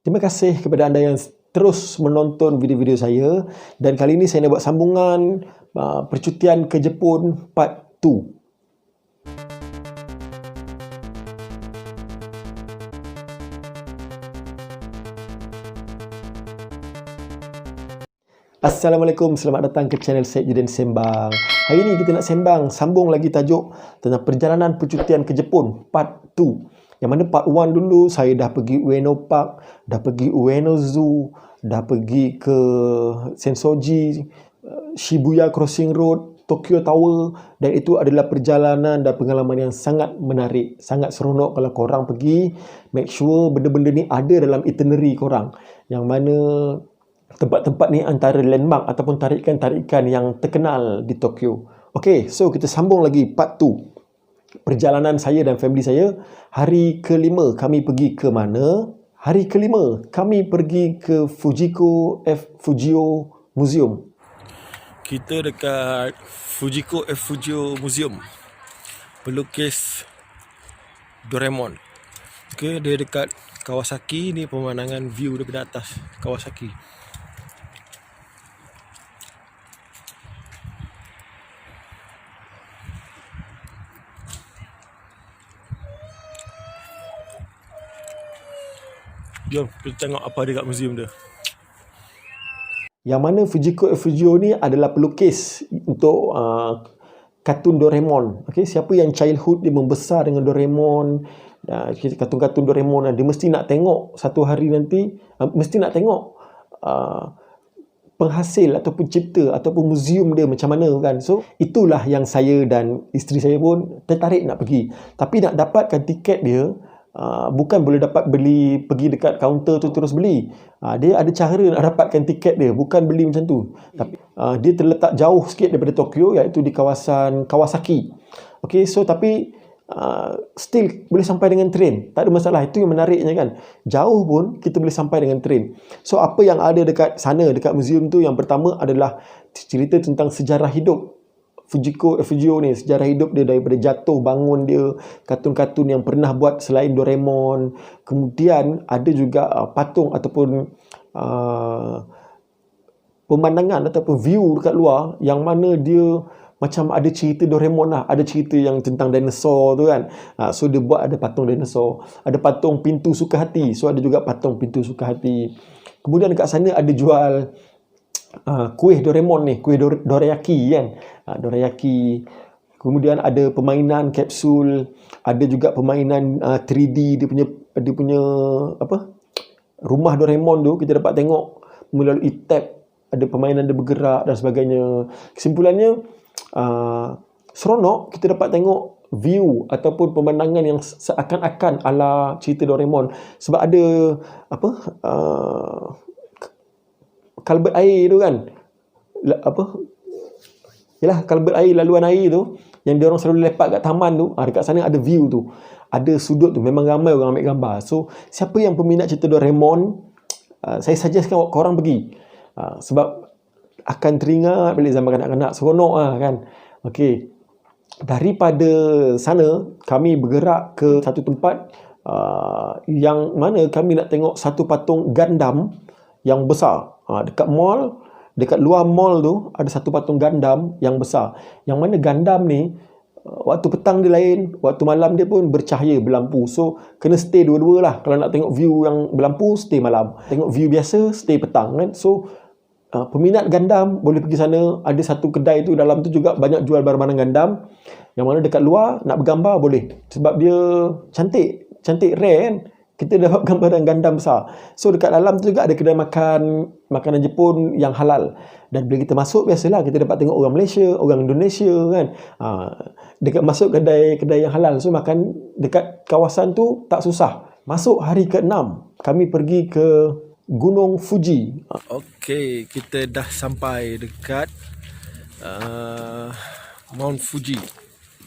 Terima kasih kepada anda yang terus menonton video-video saya, dan kali ini saya nak buat sambungan percutian ke Jepun part 2. Assalamualaikum, selamat datang ke channel Syed Judin Sembang. Hari ini kita nak sambung lagi tajuk tentang perjalanan percutian ke Jepun part 2. Yang mana part 1 dulu saya dah pergi Ueno Park, dah pergi Ueno Zoo, dah pergi ke Sensoji, Shibuya Crossing Road, Tokyo Tower, dan itu adalah perjalanan dan pengalaman yang sangat menarik, sangat seronok. Kalau korang pergi, make sure benda-benda ni ada dalam itinerary korang. Yang mana tempat-tempat ni antara landmark ataupun tarikan-tarikan yang terkenal di Tokyo. Okey, so kita sambung lagi part 2. Perjalanan saya dan family saya. Hari kelima kami pergi ke mana? Hari kelima kami pergi ke Fujiko Museum. Kita dekat Fujiko Museum, pelukis Doraemon. Okay, dia dekat Kawasaki. Ni pemandangan view daripada atas Kawasaki. Jom kita tengok apa ada kat museum dia. Yang mana Fujiko ni adalah pelukis untuk kartun Doraemon. Okay, siapa yang childhood dia membesar dengan Doraemon, kartun-kartun Doraemon, dia mesti nak tengok satu hari nanti, mesti nak tengok penghasil ataupun cipta ataupun museum dia macam mana kan. So itulah yang saya dan isteri saya pun tertarik nak pergi. Tapi nak dapatkan tiket dia, bukan boleh dapat beli, pergi dekat kaunter tu terus beli. Dia ada cara nak dapatkan tiket dia, bukan beli macam tu. Tapi dia terletak jauh sikit daripada Tokyo, iaitu di kawasan Kawasaki. Okay, so tapi still boleh sampai dengan train, tak ada masalah. Itu yang menariknya kan, jauh pun kita boleh sampai dengan train. So apa yang ada dekat sana, dekat museum tu, yang pertama adalah cerita tentang sejarah hidup Fujiko ni, sejarah hidup dia daripada jatuh bangun dia, kartun-kartun yang pernah buat selain Doraemon. Kemudian ada juga patung ataupun pemandangan ataupun view dekat luar, yang mana dia macam ada cerita Doraemon lah, ada cerita yang tentang dinosaur tu kan. So dia buat ada patung dinosaur, ada patung pintu suka hati, so ada juga patung pintu suka hati. Kemudian dekat sana ada jual kuih Doraemon ni, kuih dorayaki kan, dorayaki. Kemudian ada permainan kapsul, ada juga permainan 3D, dia punya apa, rumah Doraemon tu kita dapat tengok melalui tab, ada permainan dia bergerak dan sebagainya. Kesimpulannya seronok, kita dapat tengok view ataupun pemandangan yang seakan-akan ala cerita Doraemon. Sebab ada apa, kalbet air tu kan, yalah, kalbet air, laluan air tu yang diorang selalu lepak kat taman tu, dekat sana ada view tu, ada sudut tu, memang ramai orang ambil gambar. So siapa yang peminat cerita Doraemon, saya suggestkan korang pergi, sebab akan teringat balik zaman kanak-kanak, seronok kan. Okey, daripada sana kami bergerak ke satu tempat yang mana kami nak tengok satu patung Gundam yang besar. Dekat mall, dekat luar mall tu ada satu patung Gundam yang besar, yang mana Gundam ni waktu petang dia lain, waktu malam dia pun bercahaya berlampu. So kena stay dua-dua lah. Kalau nak tengok view yang berlampu, stay malam. Tengok view biasa, stay petang kan. So peminat Gundam boleh pergi sana. Ada satu kedai tu, dalam tu juga banyak jual barang-barang Gundam, yang mana dekat luar nak bergambar boleh, sebab dia cantik rare kan. Kita dapat gambaran Gundam besar. So dekat dalam tu juga ada kedai makan makanan Jepun yang halal. Dan bila kita masuk, biasalah kita dapat tengok orang Malaysia, orang Indonesia kan. Dekat masuk kedai yang halal. So makan dekat kawasan tu tak susah. Masuk hari ke-6, kami pergi ke Gunung Fuji. Okey, kita dah sampai dekat Mount Fuji.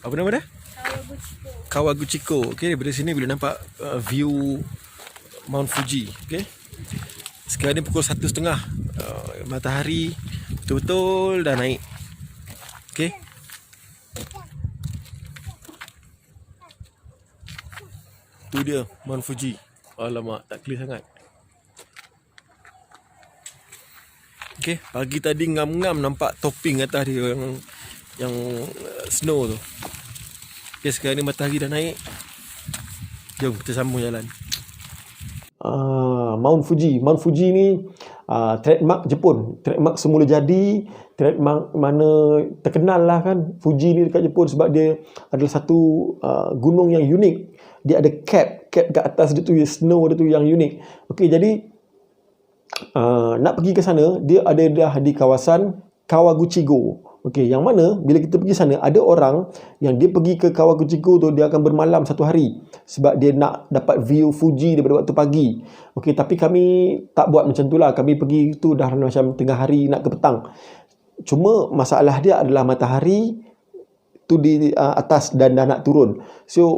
Apa nama dia? Kawaguchiko. Okey, dari sini boleh nampak view Mount Fuji. Okey. Sekarang ni pukul 1:30. Matahari betul-betul dah naik. Okey. Tu dia Mount Fuji. Alamak, tak clear sangat. Okay, pagi tadi ngam-ngam nampak topping atas dia yang snow tu. Okay, sekarang ni matahari dah naik. Jom kita sambung jalan. Mount Fuji ni trademark Jepun, trademark semula jadi, trademark mana terkenal lah kan. Fuji ni dekat Jepun sebab dia adalah satu gunung yang unik. Dia ada cap kat atas dia tu, snow dia tu yang unik. Okey, jadi nak pergi ke sana, dia ada dah di kawasan Kawaguchi-go. Okey, yang mana bila kita pergi sana, ada orang yang dia pergi ke Kawaguchi-go tu, dia akan bermalam satu hari sebab dia nak dapat view Fuji daripada waktu pagi. Okey, tapi kami tak buat macam tu lah. Kami pergi tu dah macam tengah hari nak ke petang. Cuma masalah dia adalah matahari tu di atas dan dah nak turun. So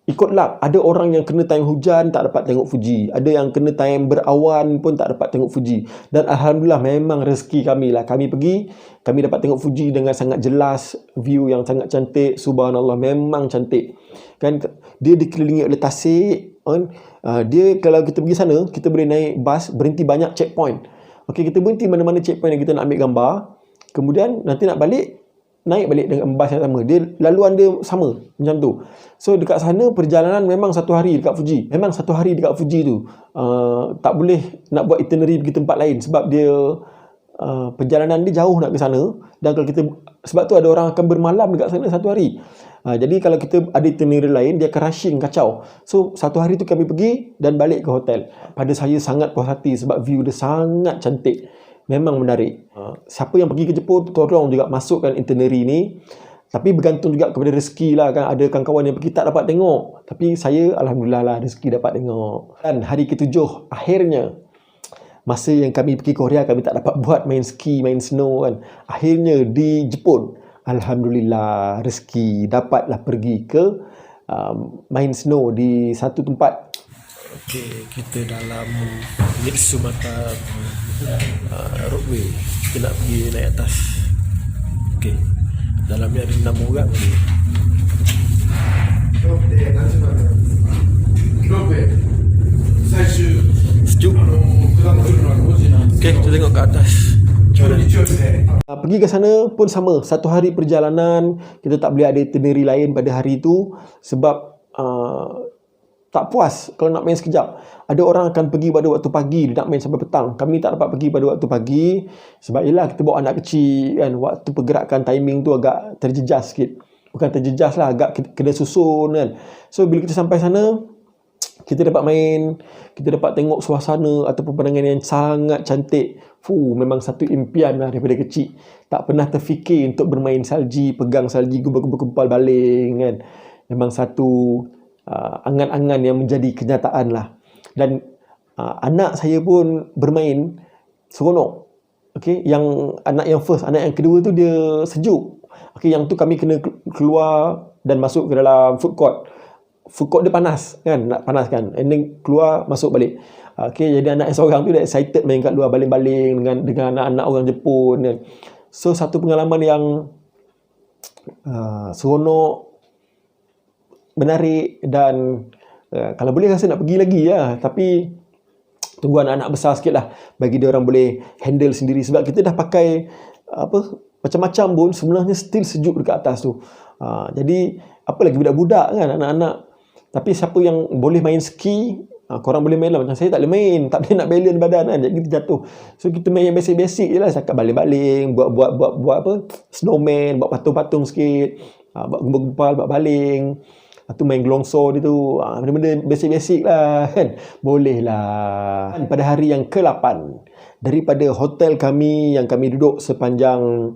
ikutlah, ada orang yang kena time hujan tak dapat tengok Fuji, ada yang kena time berawan pun tak dapat tengok Fuji. Dan Alhamdulillah memang rezeki kami lah, kami pergi, kami dapat tengok Fuji dengan sangat jelas, view yang sangat cantik. Subhanallah, memang cantik kan. Dia dikelilingi oleh tasik kan. Dia kalau kita pergi sana, kita boleh naik bas, berhenti banyak checkpoint. Okey, kita berhenti mana-mana checkpoint yang kita nak ambil gambar, kemudian nanti nak balik, naik balik dengan bas yang sama. Dia laluan dia sama macam tu. So dekat sana perjalanan memang satu hari dekat Fuji. Memang satu hari dekat Fuji tu. Tak boleh nak buat itinerary pergi tempat lain sebab dia perjalanan dia jauh nak ke sana. Dan kalau kita, sebab tu ada orang akan bermalam dekat sana satu hari. Jadi kalau kita ada itinerary lain, dia akan rushing, kacau. So satu hari tu kami pergi dan balik ke hotel. Pada saya sangat puas hati sebab view dia sangat cantik. Memang menarik. Siapa yang pergi ke Jepun, tolong juga masukkan itinerary ni. Tapi bergantung juga kepada rezeki lah kan. Ada kawan-kawan yang pergi tak dapat tengok. Tapi saya Alhamdulillah lah rezeki dapat tengok. Dan hari ke-7 akhirnya, masa yang kami pergi Korea, kami tak dapat buat main ski, main snow kan. Akhirnya di Jepun, Alhamdulillah rezeki dapatlah pergi ke main snow di satu tempat. Okey, kita dalam Mitsumata roadway. Kita nak pergi naik atas. Okey, dalam ni ada 6 orang ni. Sejuk. Okey, kita tengok ke atas. Pergi ke sana pun sama, satu hari perjalanan. Kita tak boleh ada itinerary lain pada hari itu sebab tak puas kalau nak main sekejap. Ada orang akan pergi pada waktu pagi, dia nak main sampai petang. Kami tak dapat pergi pada waktu pagi sebab yelah kita bawa anak kecil kan. Waktu pergerakan timing tu agak terjejas sikit. Bukan terjejas lah, agak kena susun kan. So bila kita sampai sana, kita dapat main, kita dapat tengok suasana atau pemandangan yang sangat cantik. Memang satu impian lah daripada kecil. Tak pernah terfikir untuk bermain salji, pegang salji, gubal-gubal baling kan. Memang satu angan-angan yang menjadi kenyataan lah. Dan anak saya pun bermain seronok. Okey, yang anak yang first, anak yang kedua tu dia sejuk. Okey, yang tu kami kena keluar dan masuk ke dalam food court. Food court dia panas kan, nak panas kan. And then keluar, masuk balik. Okey, jadi anak yang seorang tu dia excited main kat luar baling-baling dengan anak-anak orang Jepun kan. So satu pengalaman yang seronok, menarik dan kalau boleh rasa nak pergi lagi lah. Tapi tunggu anak-anak besar sikit lah bagi dia orang boleh handle sendiri. Sebab kita dah pakai macam-macam pun sebenarnya still sejuk dekat atas tu. Jadi apa lagi budak-budak kan, anak-anak. Tapi siapa yang boleh main ski, korang boleh main lah. Macam saya tak boleh main, tak boleh nak balance badan kan, jadi kita jatuh. So kita main yang basic-basic je lah, cakap baling-baling, buat apa, snowman, buat patung-patung sikit, buat gumpal, buat baling, atau main gelongso dia tu, benda-benda basic-basic lah kan. Boleh lah. Pada hari yang ke-8 daripada hotel kami yang kami duduk sepanjang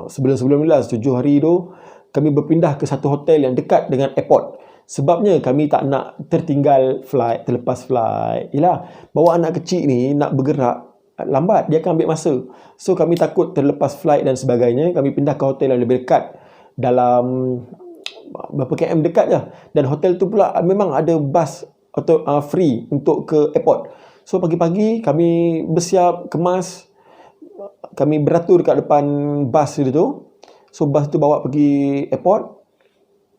sebelum-sebelum ni lah, 7 hari tu, kami berpindah ke satu hotel yang dekat dengan airport. Sebabnya kami tak nak tertinggal flight, terlepas flight. Yelah, bawa anak kecil ni nak bergerak lambat, dia akan ambil masa. So kami takut terlepas flight dan sebagainya. Kami pindah ke hotel yang lebih dekat, dalam berapa km dekat je. Dan hotel tu pula memang ada bas atau free untuk ke airport. So pagi-pagi kami bersiap, kemas, kami beratur dekat depan bas dia tu. So bas tu bawa pergi airport.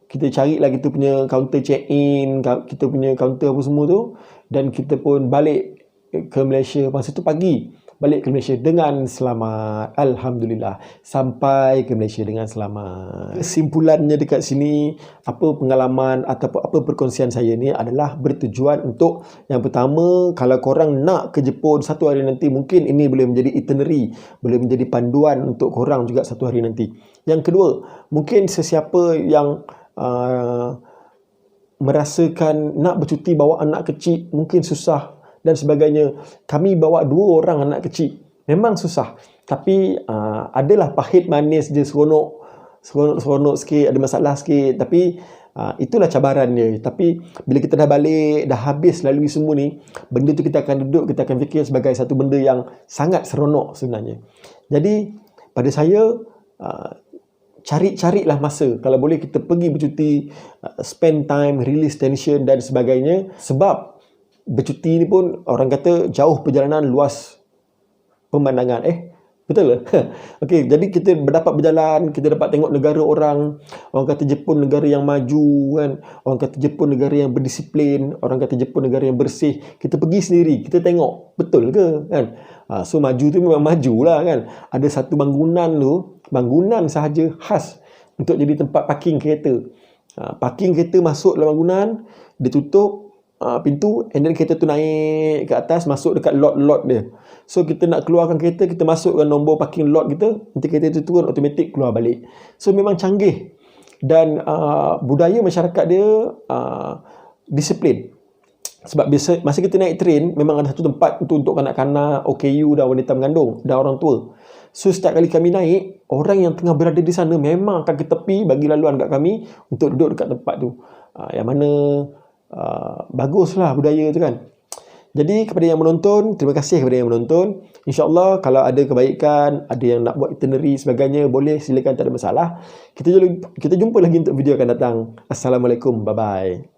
Kita carilah kita punya counter check-in, kita punya counter apa semua tu. Dan kita pun balik ke Malaysia, masa tu pagi balik ke Malaysia dengan selamat. Alhamdulillah, sampai ke Malaysia dengan selamat. Kesimpulannya dekat sini, apa pengalaman ataupun apa perkongsian saya ni adalah bertujuan untuk, yang pertama, kalau korang nak ke Jepun satu hari nanti, mungkin ini boleh menjadi itinerary, boleh menjadi panduan untuk korang juga satu hari nanti. Yang kedua, mungkin sesiapa yang merasakan nak bercuti bawa anak kecil mungkin susah dan sebagainya. Kami bawa 2 orang anak kecil, memang susah, tapi adalah pahit manis dia, seronok sikit, ada masalah sikit, tapi itulah cabaran dia. Tapi bila kita dah balik, dah habis lalui semua ni, benda tu kita akan duduk, kita akan fikir sebagai satu benda yang sangat seronok sebenarnya. Jadi pada saya, carilah masa, kalau boleh kita pergi bercuti, spend time, release tension dan sebagainya. Sebab bercuti ni pun orang kata jauh perjalanan, luas pemandangan. Betul ke? Okey, jadi kita dapat berjalan, kita dapat tengok negara orang. Orang kata Jepun negara yang maju kan. Orang kata Jepun negara yang berdisiplin, orang kata Jepun negara yang bersih. Kita pergi sendiri, kita tengok, betul ke kan? So maju tu memang majulah kan. Ada satu bangunan tu, bangunan sahaja khas untuk jadi tempat parking kereta. Parking kereta masuk dalam bangunan, dia tutup pintu, and then kereta tu naik ke atas, masuk dekat lot dia. So kita nak keluarkan kereta, kita masukkan nombor parking lot kita, nanti kereta tu turun automatik keluar balik. So memang canggih, dan budaya masyarakat dia disiplin. Sebab biasa masa kita naik train, memang ada satu tempat untuk kanak-kanak, OKU dan wanita mengandung dan orang tua. So setiap kali kami naik, orang yang tengah berada di sana memang akan ke tepi bagi laluan kat kami untuk duduk dekat tempat tu. Yang mana baguslah budaya tu kan. Jadi kepada yang menonton, terima kasih kepada yang menonton. InsyaAllah kalau ada kebaikan, ada yang nak buat itinerary sebagainya, boleh, silakan, tak ada masalah. Kita jumpa lagi untuk video akan datang. Assalamualaikum, bye bye.